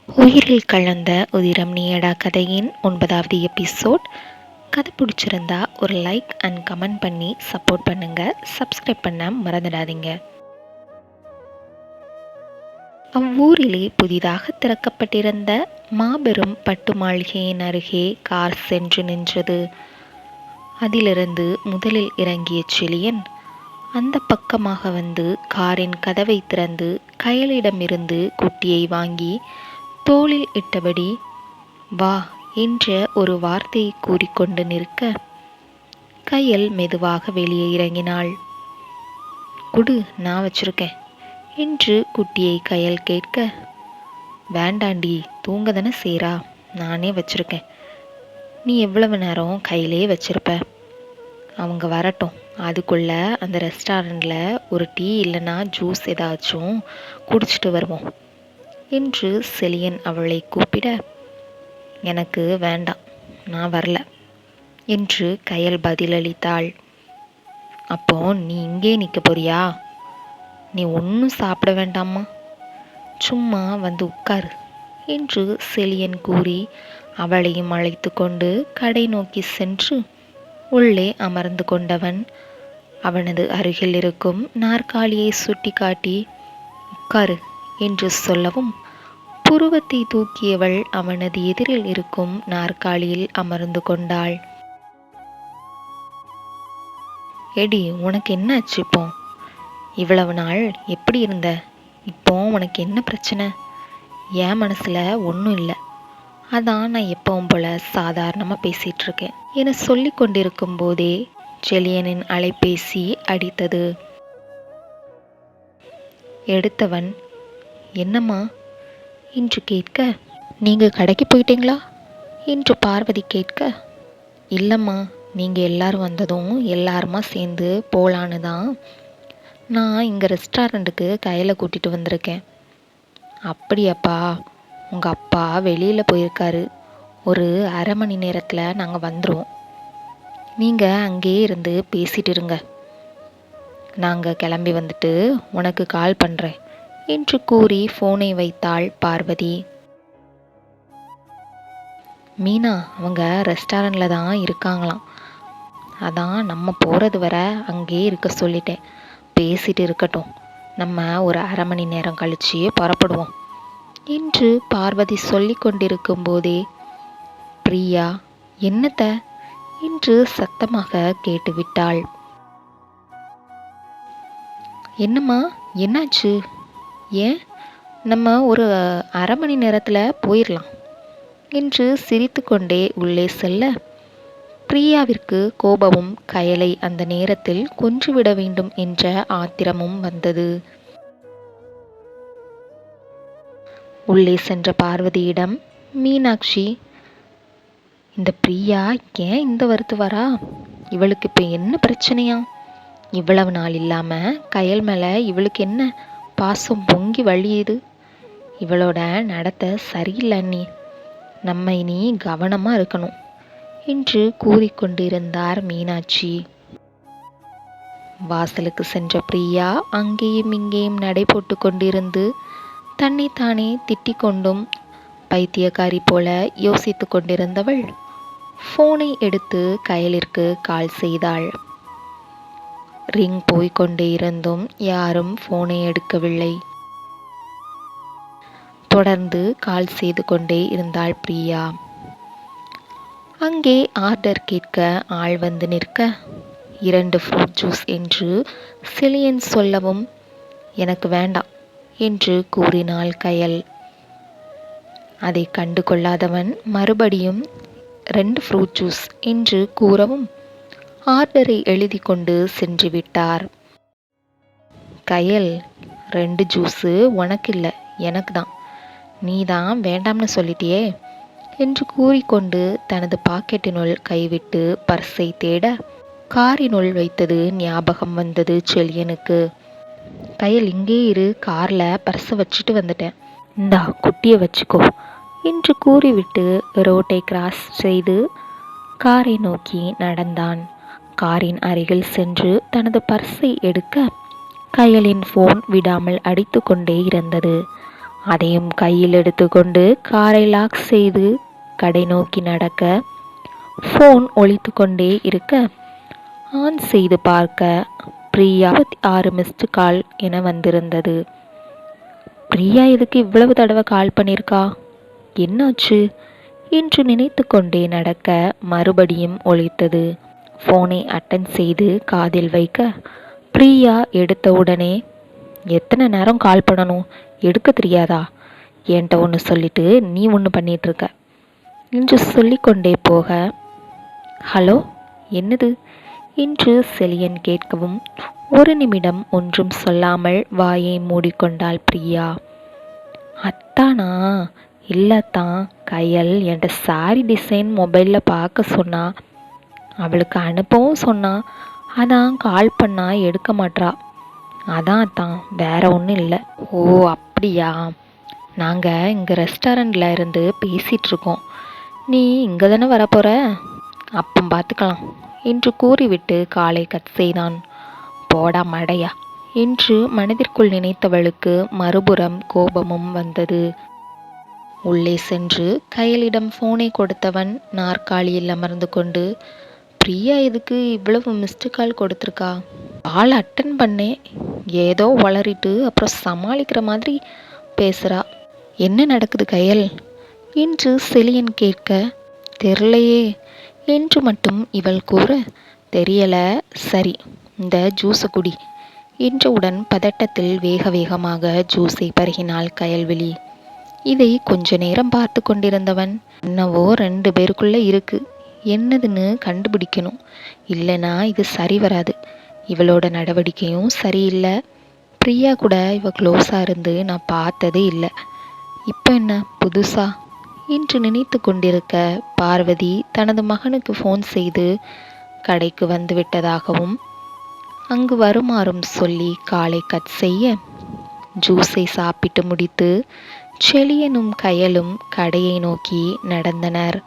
உயிரில் கலந்த உதிரம் நீயடா கதையின் 9வது எபிசோட். கதை பிடிச்சிருந்தா ஒரு லைக் அண்ட் கமெண்ட் பண்ணி சப்போர்ட் பண்ணுங்க. சப்ஸ்கிரைப் பண்ண மறந்துடாதீங்க. அவ்வூரிலே புதிதாக திறக்கப்பட்டிருந்த மாபெரும் பட்டு மாளிகையின் அருகே கார் சென்று நின்றது. அதிலிருந்து முதலில் இறங்கிய செழியன் அந்த பக்கமாக வந்து காரின் கதவை திறந்து கயலிடமிருந்து குட்டியை வாங்கி தோளில் இட்டபடி வா என்ற ஒரு வார்த்தையை கூறிக்கொண்டு நிற்க, கையல் மெதுவாக வெளியே இறங்கினாள். குடு, நான் வச்சிருக்கேன் என்று குட்டியை கையல் கேட்க, வேண்டாண்டி, தூங்க தானே சேரா, நானே வச்சிருக்கேன், நீ எவ்வளவு நேரம் கையிலே வச்சிருப்ப, அவங்க வரட்டும், அதுக்குள்ள அந்த ரெஸ்டாரண்ட்ல ஒரு டீ இல்லைன்னா ஜூஸ் ஏதாச்சும் குடிச்சிட்டு வருவோம் என்று செழியன் அவளை கூப்பிட, எனக்கு வேண்டாம், நான் வரல என்று கையல் பதிலளித்தாள். அப்போ நீ இங்கே நிற்க போறியா? நீ ஒன்றும் சாப்பிட வேண்டாமா, சும்மா வந்து உட்காரு என்று செழியன் கூறி அவளையும் அழைத்து கொண்டு கடை நோக்கி சென்று உள்ளே அமர்ந்து கொண்டவன் அவனது அருகில் இருக்கும் நாற்காலியை சுட்டி காட்டி உட்காரு என்று சொல்லவும், புருவத்தை தூக்கியவள் அவனது எதிரில் இருக்கும் நாற்காலியில் அமர்ந்து கொண்டாள். எடி, உனக்கு என்ன ஆச்சு இப்போ? இவ்வளவு நாள் எப்படி இருந்த? இப்போ உனக்கு என்ன பிரச்சனை? என் மனசுல ஒன்றும் இல்லை, அதான் நான் எப்பவும் போல சாதாரணமாக பேசிட்டு இருக்கேன் என சொல்லி கொண்டிருக்கும் போதே செழியனின் அலைபேசி அடித்தது. எடுத்தவன், என்னம்மா என்று கேட்க, நீங்கள் கடைக்கு போயிட்டீங்களா என்று பார்வதி கேட்க, இல்லைம்மா, நீங்கள் எல்லாரும் வந்ததும் எல்லாருமா சேர்ந்து போகலான்னு தான் நான் இங்கே ரெஸ்டாரண்ட்டுக்கு கையில் கூட்டிகிட்டு வந்திருக்கேன். அப்படியாப்பா, உங்கள் அப்பா வெளியில் போயிருக்காரு, ஒரு அரை மணி நேரத்தில் நாங்கள் வந்துடுவோம், நீங்கள் அங்கேயே இருந்து பேசிட்டு இருங்க, நாங்கள் கிளம்பி வந்துட்டு உனக்கு கால் பண்ணுறேன் என்று கூறி ஃபோனை வைத்தாள் பார்வதி. மீனா, அவங்க ரெஸ்டாரண்ட்டில் தான் இருக்காங்களாம், அதான் நம்ம போகிறது வர அங்கேயே இருக்க சொல்லிட்டேன், பேசிட்டு இருக்கட்டும், நம்ம ஒரு அரை மணி நேரம் கழிச்சு புறப்படுவோம் என்று பார்வதி சொல்லி கொண்டிருக்கும் போதே பிரியா என்னத்த என்று சத்தமாக கேட்டுவிட்டாள். என்னம்மா, என்னாச்சு? ஏன், நம்ம ஒரு அரை மணி நேரத்தில் போயிடலாம் என்று சிரித்து கொண்டே உள்ளே செல்ல, பிரியாவிற்கு கோபமும் கயலை அந்த நேரத்தில் கொன்றுவிட வேண்டும் என்ற ஆத்திரமும் வந்தது. உள்ளே சென்ற பார்வதியிடம், மீனாட்சி, இந்த பிரியா ஏன் இந்த வருத்து வரா? இவளுக்கு இப்போ என்ன பிரச்சனையா? இவ்வளவு நாள் இல்லாமல் கயல் மேலே இவளுக்கு என்ன பாசம் பொங்கி வழியுது? இவளோட நடத்தை சரியில்லை, நீ நம்ம இனி கவனமாக இருக்கணும் என்று கூறிக்கொண்டிருந்தார் மீனாட்சி. வாசலுக்கு சென்ற பிரியா அங்கேயும் இங்கேயும் நடை போட்டு கொண்டிருந்து தன்னைத்தானே திட்டிக் கொண்டும் பைத்தியக்காரி போல யோசித்து கொண்டிருந்தவள் ஃபோனை எடுத்து கயலிற்கு கால் செய்தாள். ரிங் போய்கொண்டே இருந்தும் யாரும் ஃபோனை எடுக்கவில்லை. தொடர்ந்து கால் செய்து கொண்டே இருந்தாள் பிரியா. அங்கே ஆர்டர் கேட்க ஆள் வந்து நிற்க, 2 ஃப்ரூட் ஜூஸ் என்று செழியன் சொல்லவும், எனக்கு வேண்டாம் என்று கூறினாள் கயல். அதை கண்டு கொள்ளாதவன் மறுபடியும் 2 ஃப்ரூட் ஜூஸ் என்று கூறவும் ஆர்டரை எழுதி கொண்டு சென்று விட்டார். கயல், 2 ஜூஸு உனக்கு இல்லை, எனக்கு தான், நீ தான் வேண்டாம்னு சொல்லிட்டியே என்று கூறிக்கொண்டு தனது பாக்கெட்டினுள் கைவிட்டு பர்ஸை தேட காரினுள் வைத்தது ஞாபகம் வந்தது செழியனுக்கு. கயல், இங்கே இரு, காரில் பர்ஸை வச்சுட்டு வந்துட்டேன், இந்தா குட்டியை வச்சுக்கோ என்று கூறிவிட்டு ரோட்டை கிராஸ் செய்து காரை நோக்கி நடந்தான். காரின் அருகில் சென்று தனது பர்ஸை எடுக்க கயலின் ஃபோன் விடாமல் அடித்து கொண்டே இருந்தது. அதையும் கையில் எடுத்துக்கொண்டு காரை லாக் செய்து கடை நோக்கி நடக்க ஃபோன் ஒலித்து கொண்டே இருக்க ஆன் செய்து பார்க்க பிரியா 6 மிஸ்டு கால் என வந்திருந்தது. பிரியா எதுக்கு இவ்வளவு தடவை கால் பண்ணியிருக்கா, என்னாச்சு என்று நினைத்து கொண்டே நடக்க மறுபடியும் ஒலித்தது. ஃபோனை அட்டன் செய்து காதில் வைக்க பிரியா எடுத்தவுடனே, எத்தனை நேரம் கால் பண்ணணும், எடுக்க தெரியாதா, என்கிட்ட ஒன்று சொல்லிட்டு நீ ஒன்று பண்ணிகிட்ருக்க என்று சொல்லிக்கொண்டே போக, ஹலோ என்னது என்று செலியன் கேட்கவும் 1 நிமிடம் ஒன்றும் சொல்லாமல் வாயை மூடிக்கொண்டாள் பிரியா. அத்தானா, இல்லைத்தான், கையல் என்கிட்ட சாரி டிசைன் மொபைலில் பார்க்க சொன்னா, அவளுக்கு அனுப்பவும் சொன்னா, அதான் கால் பண்ணா எடுக்க மாட்றா, அதான் தான், வேற ஒன்றும் இல்லை. ஓ அப்படியா, நாங்கள் இங்கே ரெஸ்டாரண்ட்டில் இருந்து பேசிகிட்ருக்கோம், நீ இங்கே தானே வரப்போகிற, அப்போ பார்த்துக்கலாம் என்று கூறிவிட்டு காலை கட் செய்தான். போடா மடையா என்று மனதிற்குள் நினைத்தவளுக்கு மறுபுறம் கோபமும் வந்தது. உள்ளே சென்று கையலிடம் ஃபோனை கொடுத்தவன் நாற்காலியில் அமர்ந்து கொண்டு, பிரியா எதுக்கு இவ்வளவு மிஸ்டு கால் கொடுத்துருக்கா, கால் அட்டன் பண்ணேன், ஏதோ வளரிட்டு அப்புறம் சமாளிக்கிற மாதிரி பேசுகிறா, என்ன நடக்குது கையல் என்று செலியன் கேட்க, தெரிலையே என்று மட்டும் இவள் கூற, தெரியல, சரி இந்த ஜூஸை குடி என்றவுடன் பதட்டத்தில் வேக வேகமாக ஜூஸை பருகினாள் கயல்விழி. இதை கொஞ்ச நேரம் பார்த்து கொண்டிருந்தவன், என்னவோ 2 பேருக்குள்ளே இருக்கு, என்னதுன்னு கண்டுபிடிக்கணும், இல்லைனா இது சரி வராது, இவளோட நடவடிக்கையும் சரியில்லை, பிரியா கூட இவ க்ளோஸாக இருந்து நான் பார்த்ததே இல்லை, இப்போ என்ன புதுசா என்று நினைத்து கொண்டிருக்க பார்வதி தனது மகனுக்கு ஃபோன் செய்து கடைக்கு வந்து விட்டதாகவும் அங்கு வருமாறும் சொல்லி காலை கட் செய்ய, ஜூஸை சாப்பிட்டு முடித்து செலியனும் கயலும் கடையை நோக்கி நடந்தனர்.